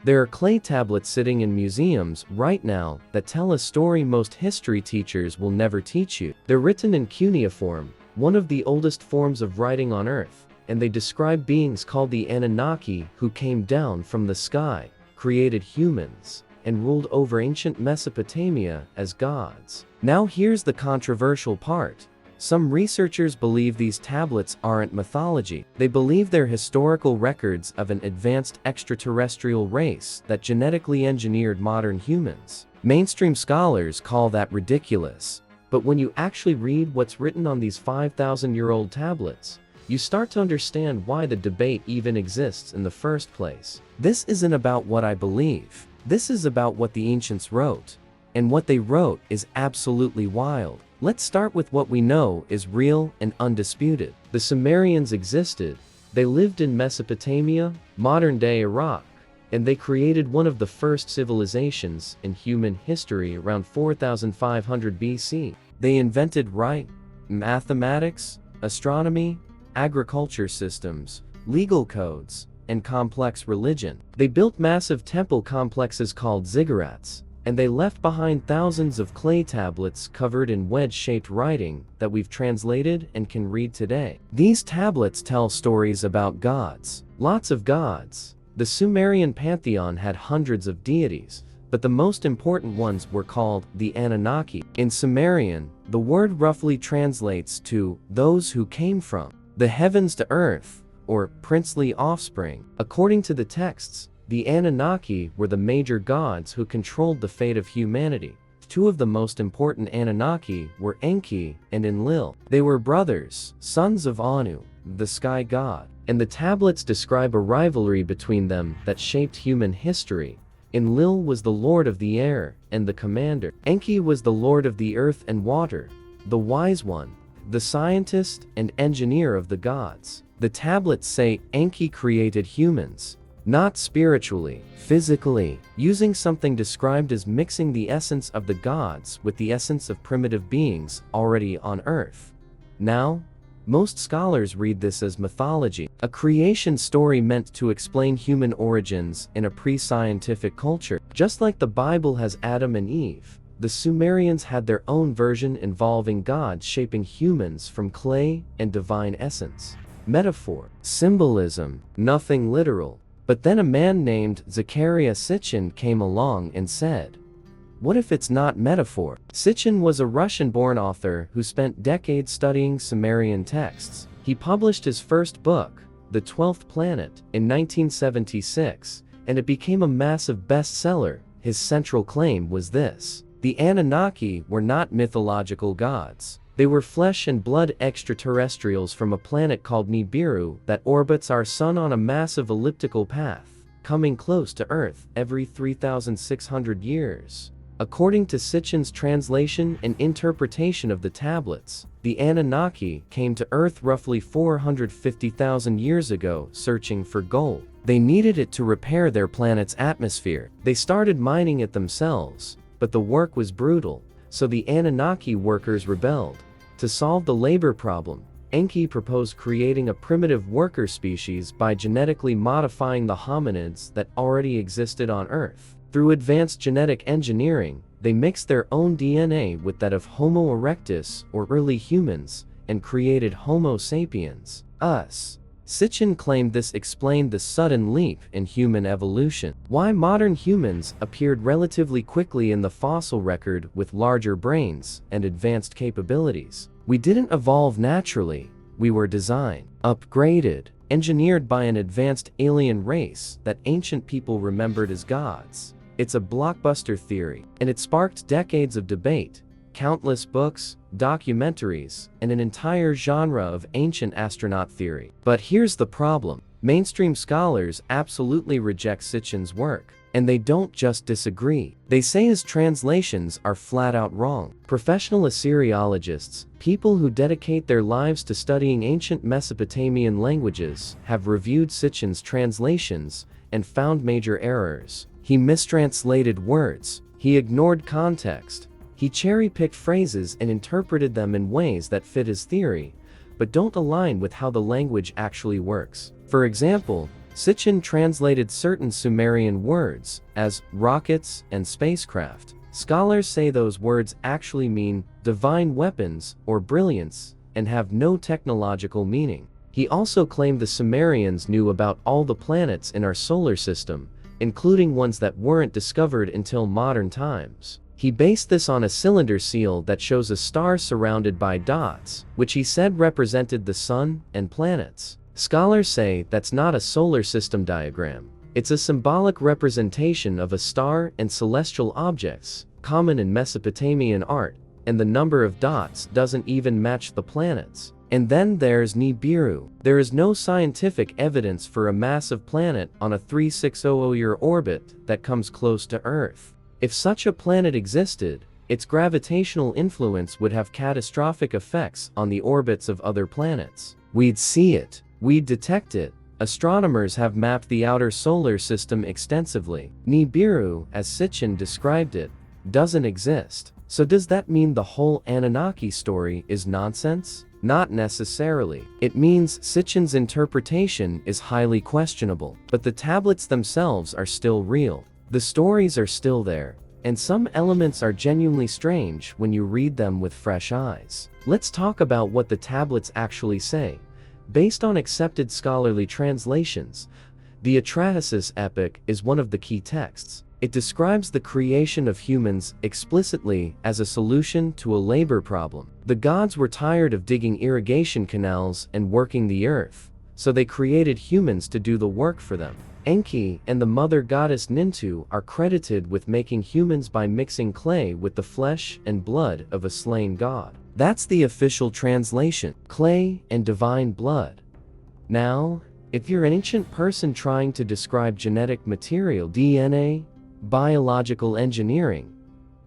There are clay tablets sitting in museums right now that tell a story most history teachers will never teach you. They're written in cuneiform, one of the oldest forms of writing on Earth, and they describe beings called the Anunnaki who came down from the sky, created humans, and ruled over ancient Mesopotamia as gods. Now here's the controversial part. Some researchers believe these tablets aren't mythology. They believe they're historical records of an advanced extraterrestrial race that genetically engineered modern humans. Mainstream scholars call that ridiculous. But when you actually read what's written on these 5,000-year-old tablets, you start to understand why the debate even exists in the first place. This isn't about what I believe. This is about what the ancients wrote. And what they wrote is absolutely wild. Let's start with what we know is real and undisputed. The Sumerians existed. They lived in Mesopotamia, modern-day Iraq, and they created one of the first civilizations in human history around 4,500 BC. They invented writing, mathematics, astronomy, agriculture systems, legal codes, and complex religion. They built massive temple complexes called ziggurats, and they left behind thousands of clay tablets covered in wedge-shaped writing that we've translated and can read today. These tablets tell stories about gods. Lots of gods. The Sumerian pantheon had hundreds of deities, but the most important ones were called the Anunnaki. In Sumerian, the word roughly translates to those who came from the heavens to earth, or princely offspring. According to the texts, the Anunnaki were the major gods who controlled the fate of humanity. Two of the most important Anunnaki were Enki and Enlil. They were brothers, sons of Anu, the sky god, and the tablets describe a rivalry between them that shaped human history. Enlil was the lord of the air and the commander. Enki was the lord of the earth and water, the wise one, the scientist and engineer of the gods. The tablets say Enki created humans, not spiritually, physically, using something described as mixing the essence of the gods with the essence of primitive beings already on Earth. Now, most scholars read this as mythology, a creation story meant to explain human origins in a pre-scientific culture. Just like the Bible has Adam and Eve, the Sumerians had their own version involving gods shaping humans from clay and divine essence. Metaphor, symbolism, nothing literal. But then a man named Zecharia Sitchin came along and said, "What if it's not metaphor?" Sitchin was a Russian-born author who spent decades studying Sumerian texts. He published his first book, The 12th Planet, in 1976, and it became a massive bestseller. His central claim was this: the Anunnaki were not mythological gods. They were flesh and blood extraterrestrials from a planet called Nibiru that orbits our sun on a massive elliptical path, coming close to Earth every 3,600 years. According to Sitchin's translation and interpretation of the tablets, the Anunnaki came to Earth roughly 450,000 years ago searching for gold. They needed it to repair their planet's atmosphere. They started mining it themselves, but the work was brutal, so the Anunnaki workers rebelled. To solve the labor problem, Enki proposed creating a primitive worker species by genetically modifying the hominids that already existed on Earth. Through advanced genetic engineering, they mixed their own DNA with that of Homo erectus, or early humans, and created Homo sapiens, us. Sitchin claimed this explained the sudden leap in human evolution. Why modern humans appeared relatively quickly in the fossil record with larger brains and advanced capabilities. We didn't evolve naturally, we were designed, upgraded, engineered by an advanced alien race that ancient people remembered as gods. It's a blockbuster theory, and it sparked decades of debate, countless books, documentaries, and an entire genre of ancient astronaut theory. But here's the problem. Mainstream scholars absolutely reject Sitchin's work, and they don't just disagree. They say his translations are flat out wrong. Professional Assyriologists, people who dedicate their lives to studying ancient Mesopotamian languages, have reviewed Sitchin's translations and found major errors. He mistranslated words, he ignored context, he cherry-picked phrases and interpreted them in ways that fit his theory, but don't align with how the language actually works. For example, Sitchin translated certain Sumerian words as rockets and spacecraft. Scholars say those words actually mean divine weapons or brilliance and have no technological meaning. He also claimed the Sumerians knew about all the planets in our solar system, including ones that weren't discovered until modern times. He based this on a cylinder seal that shows a star surrounded by dots, which he said represented the sun and planets. Scholars say that's not a solar system diagram. It's a symbolic representation of a star and celestial objects, common in Mesopotamian art, and the number of dots doesn't even match the planets. And then there's Nibiru. There is no scientific evidence for a massive planet on a 3600-year orbit that comes close to Earth. If such a planet existed, its gravitational influence would have catastrophic effects on the orbits of other planets. We'd see it. We'd detect it. Astronomers have mapped the outer solar system extensively. Nibiru, as Sitchin described it, doesn't exist. So does that mean the whole Anunnaki story is nonsense? Not necessarily. It means Sitchin's interpretation is highly questionable, but the tablets themselves are still real. The stories are still there, and some elements are genuinely strange when you read them with fresh eyes. Let's talk about what the tablets actually say. Based on accepted scholarly translations, the Atrahasis epic is one of the key texts. It describes the creation of humans explicitly as a solution to a labor problem. The gods were tired of digging irrigation canals and working the earth, so they created humans to do the work for them. Enki and the mother goddess Nintu are credited with making humans by mixing clay with the flesh and blood of a slain god. That's the official translation: clay and divine blood. Now, if you're an ancient person trying to describe genetic material, DNA, biological engineering,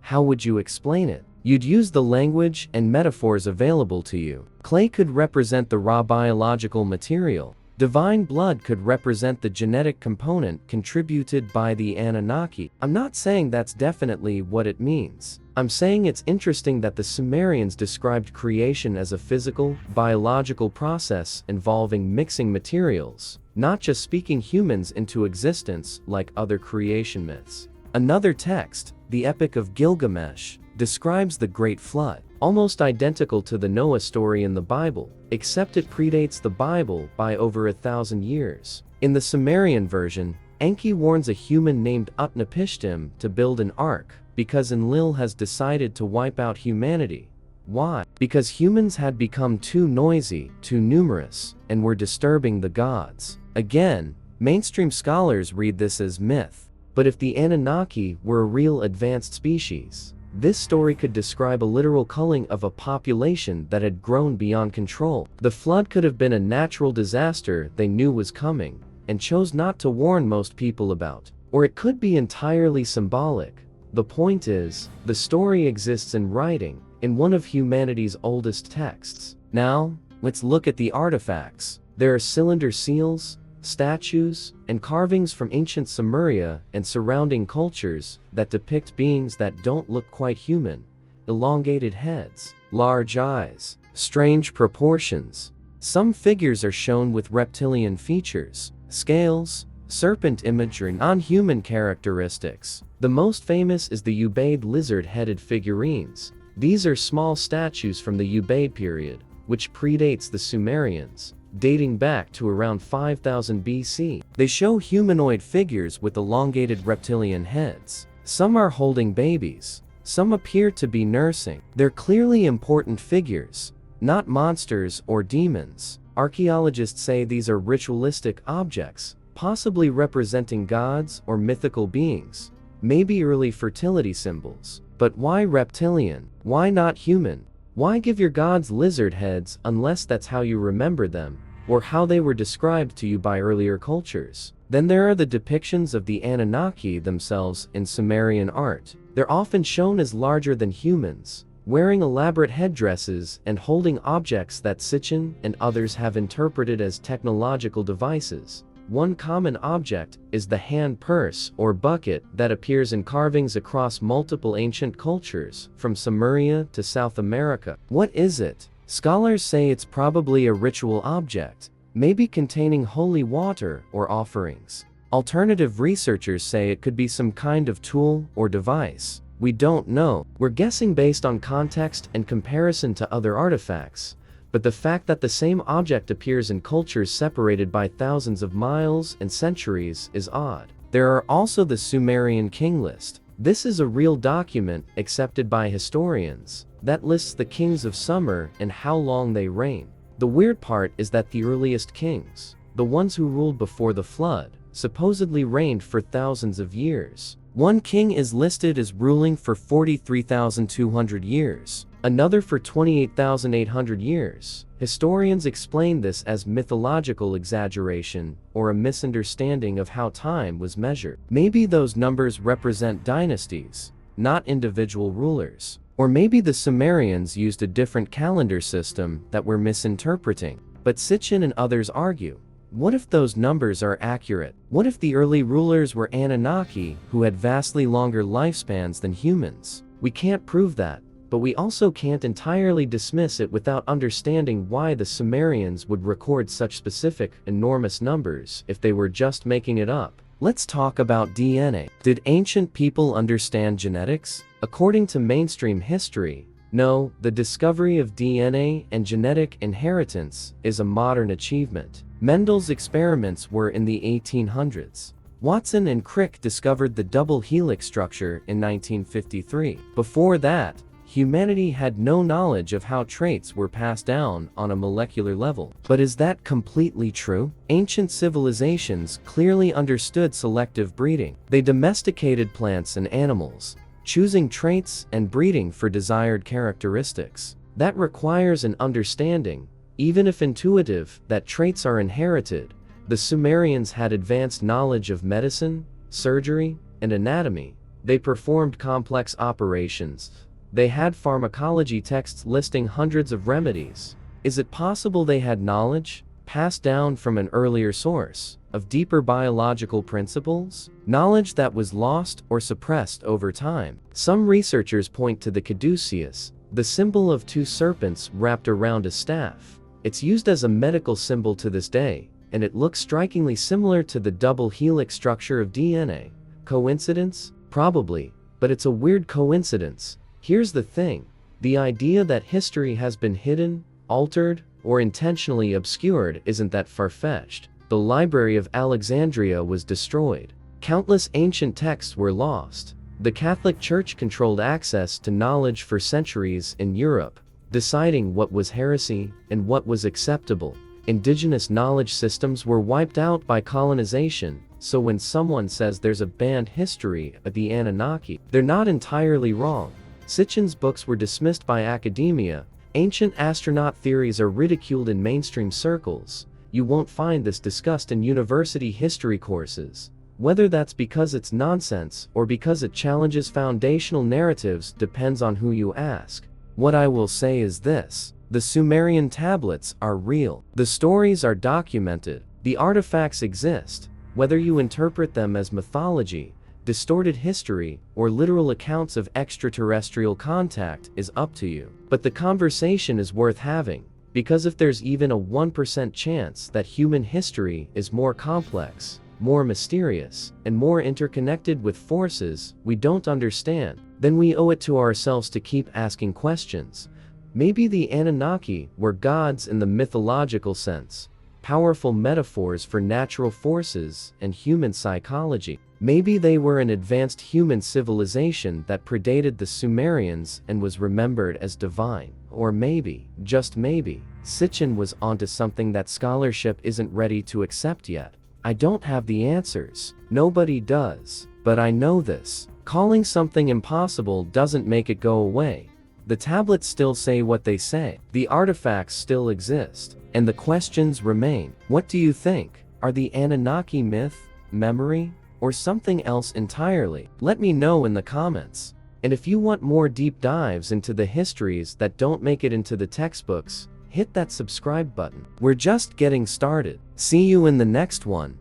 how would you explain it? You'd use the language and metaphors available to you. Clay could represent the raw biological material. Divine blood could represent the genetic component contributed by the Anunnaki. I'm not saying that's definitely what it means. I'm saying it's interesting that the Sumerians described creation as a physical, biological process involving mixing materials, not just speaking humans into existence like other creation myths. Another text, the Epic of Gilgamesh, describes the Great Flood, almost identical to the Noah story in the Bible, except it predates the Bible by over 1,000 years. In the Sumerian version, Enki warns a human named Utnapishtim to build an ark, because Enlil has decided to wipe out humanity. Why? Because humans had become too noisy, too numerous, and were disturbing the gods. Again, mainstream scholars read this as myth. But if the Anunnaki were a real advanced species, this story could describe a literal culling of a population that had grown beyond control. The flood could have been a natural disaster they knew was coming, and chose not to warn most people about. Or it could be entirely symbolic. The point is, the story exists in writing, in one of humanity's oldest texts. Now, let's look at the artifacts. There are cylinder seals, statues, and carvings from ancient Sumeria and surrounding cultures that depict beings that don't look quite human. Elongated heads, large eyes, strange proportions. Some figures are shown with reptilian features, scales, serpent imagery, and non-human characteristics. The most famous is the Ubaid lizard-headed figurines. These are small statues from the Ubaid period, which predates the Sumerians, dating back to around 5000 BC. They show humanoid figures with elongated reptilian heads. Some are holding babies. Some appear to be nursing. They're clearly important figures, not monsters or demons. Archaeologists say these are ritualistic objects, possibly representing gods or mythical beings, maybe early fertility symbols. But why reptilian? Why not human? Why give your gods lizard heads unless that's how you remember them, or how they were described to you by earlier cultures? Then there are the depictions of the Anunnaki themselves in Sumerian art. They're often shown as larger than humans, wearing elaborate headdresses and holding objects that Sitchin and others have interpreted as technological devices. One common object is the hand purse or bucket that appears in carvings across multiple ancient cultures, from Sumeria to South America. What is it? Scholars say it's probably a ritual object, maybe containing holy water or offerings. Alternative researchers say it could be some kind of tool or device. We don't know. We're guessing based on context and comparison to other artifacts. But the fact that the same object appears in cultures separated by thousands of miles and centuries is odd. There are also the Sumerian king list. This is a real document accepted by historians that lists the kings of Sumer and how long they reigned. The weird part is that the earliest kings, the ones who ruled before the flood, supposedly reigned for thousands of years. One king is listed as ruling for 43,200 years, another for 28,800 years. Historians explain this as mythological exaggeration or a misunderstanding of how time was measured. Maybe those numbers represent dynasties, not individual rulers. Or maybe the Sumerians used a different calendar system that we're misinterpreting. But Sitchin and others argue, what if those numbers are accurate? What if the early rulers were Anunnaki who had vastly longer lifespans than humans? We can't prove that, but we also can't entirely dismiss it without understanding why the Sumerians would record such specific, enormous numbers if they were just making it up. Let's talk about DNA. Did ancient people understand genetics? According to mainstream history, no, the discovery of DNA and genetic inheritance is a modern achievement. Mendel's experiments were in the 1800s. Watson and Crick discovered the double helix structure in 1953. Before that, humanity had no knowledge of how traits were passed down on a molecular level. But is that completely true? Ancient civilizations clearly understood selective breeding. They domesticated plants and animals, choosing traits and breeding for desired characteristics. That requires an understanding, even if intuitive, that traits are inherited. The Sumerians had advanced knowledge of medicine, surgery, and anatomy. They performed complex operations. They had pharmacology texts listing hundreds of remedies. Is it possible they had knowledge, passed down from an earlier source, of deeper biological principles? Knowledge that was lost or suppressed over time. Some researchers point to the caduceus, the symbol of two serpents wrapped around a staff. It's used as a medical symbol to this day, and it looks strikingly similar to the double helix structure of DNA. Coincidence? Probably, but it's a weird coincidence. Here's the thing, the idea that history has been hidden, altered, or intentionally obscured isn't that far-fetched. The Library of Alexandria was destroyed. Countless ancient texts were lost. The Catholic Church controlled access to knowledge for centuries in Europe, deciding what was heresy and what was acceptable. Indigenous knowledge systems were wiped out by colonization, so when someone says there's a banned history of the Anunnaki, they're not entirely wrong. Sitchin's books were dismissed by academia. Ancient astronaut theories are ridiculed in mainstream circles. You won't find this discussed in university history courses. Whether that's because it's nonsense or because it challenges foundational narratives depends on who you ask. What I will say is this: the Sumerian tablets are real. The stories are documented. The artifacts exist. Whether you interpret them as mythology, distorted history, or literal accounts of extraterrestrial contact is up to you. But the conversation is worth having, because if there's even a 1% chance that human history is more complex, more mysterious, and more interconnected with forces we don't understand, then we owe it to ourselves to keep asking questions. Maybe the Anunnaki were gods in the mythological sense, powerful metaphors for natural forces and human psychology. Maybe they were an advanced human civilization that predated the Sumerians and was remembered as divine. Or maybe, just maybe, Sitchin was onto something that scholarship isn't ready to accept yet. I don't have the answers. Nobody does. But I know this: calling something impossible doesn't make it go away. The tablets still say what they say. The artifacts still exist. And the questions remain. What do you think? Are the Anunnaki myth, memory, or something else entirely? Let me know in the comments. And if you want more deep dives into the histories that don't make it into the textbooks, hit that subscribe button. We're just getting started. See you in the next one.